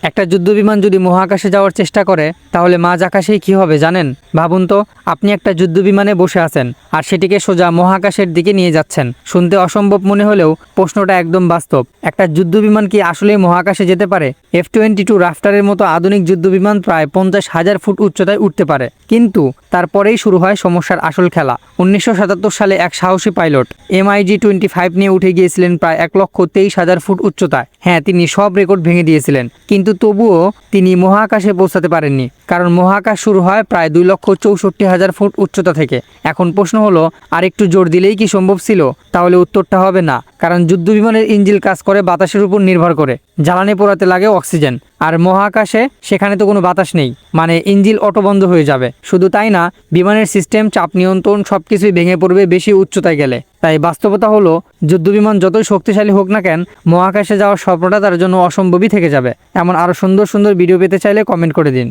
একটা যুদ্ধবিমান যদি মহাকাশে যাওয়ার চেষ্টা করে তাহলে মাঝ আকাশেই কী হবে জানেন? ভাবুন তো, আপনি একটা যুদ্ধবিমানে বসে আছেন আর সেটিকে সোজা মহাকাশের দিকে নিয়ে যাচ্ছেন। শুনতে অসম্ভব মনে হলেও প্রশ্নটা একদম বাস্তব। একটা যুদ্ধবিমান কি আসলেই মহাকাশে যেতে পারে? F-22 রাফটারের মতো আধুনিক যুদ্ধবিমান প্রায় 50,000 ফুট উচ্চতায় উঠতে পারে, কিন্তু তারপরেই শুরু হয় সমস্যার আসল খেলা। 1977 সালে এক সাহসী পাইলট MiG-25 নিয়ে উঠে গিয়েছিলেন প্রায় 1,23,000 ফুট উচ্চতায়। হ্যাঁ, তিনি সব রেকর্ড ভেঙে দিয়েছিলেন, কিন্তু তবুও তিনি মহাকাশে পৌঁছাতে পারেননি, কারণ মহাকাশ শুরু হয় প্রায় 2,64,000 ফুট উচ্চতা থেকে। এখন প্রশ্ন হলো, আর একটু জোর দিলেই কি সম্ভব ছিল? তাহলে উত্তরটা হবে না, কারণ যুদ্ধবিমানের ইঞ্জিন কাজ করে বাতাসের উপর নির্ভর করে। জ্বালানি পোড়াতে লাগে অক্সিজেন, আর মহাকাশে সেখানে তো কোনো বাতাস নেই, মানে ইঞ্জিন অটো বন্ধ হয়ে যাবে। শুধু তাই না, বিমানের সিস্টেম, চাপ নিয়ন্ত্রণ সবকিছুই ভেঙে পড়বে বেশি উচ্চতায় গেলে। তাই বাস্তবতা হলো, যুদ্ধবিমান যতই শক্তিশালী হোক না কেন, মহাকাশে যাওয়ার স্বপ্নটা তার জন্য অসম্ভবই থেকে যাবে। এমন আরও সুন্দর সুন্দর ভিডিও পেতে চাইলে কমেন্ট করে দিন।